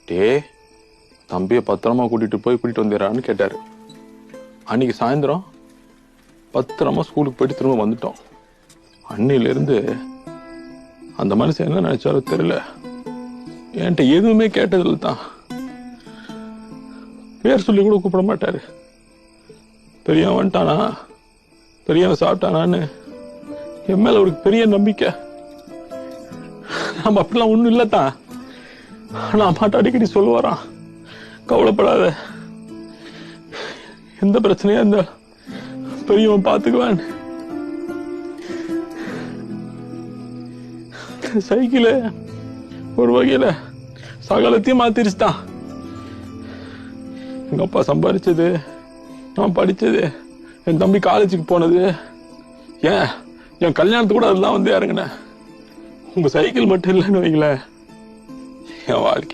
டே தம்பியை பத்திரமா கூட்டிட்டு வந்துடுறான்னு கேட்டாரு. அன்னைக்கு சாயந்தரம் பத்திரமா ஸ்கூலுக்கு போயிட்டு திரும்ப வந்துட்டோம். அன்னையிலிருந்து அந்த மனுஷன் என்ன நினைச்சாரோ தெரியல, என்கிட்ட எதுவுமே கேட்டதில்ல தான். பேர் சொல்லி கூட கூப்பிட மாட்டாரு. பெரியவன் வந்துட்டானா, பெரியவன் சாப்பிட்டானான்னு என் மேல ஒரு பெரிய நம்பிக்கை. நம்ம அப்படிலாம் ஒண்ணும் இல்லத்தான். ஆனா அம்மாட்ட அடிக்கடி சொல்லுவாராம், கவலைப்படாத, எந்த பிரச்சனையா இருந்தா பெரியவன் பாத்துக்குவான். சைக்கிள் ஒரு வகையில சகலத்தையும் மாத்திருச்சுதான். எங்க அப்பா சம்பாதிச்சது, நான் படிச்சது, என் தம்பி காலேஜுக்கு போனது, என் கல்யாணத்துக்கு கூட அதெல்லாம் வந்து இறங்கினேன். உங்க சைக்கிள் மட்டும் இல்லைன்னு வைங்களேன், என் வாழ்க்கை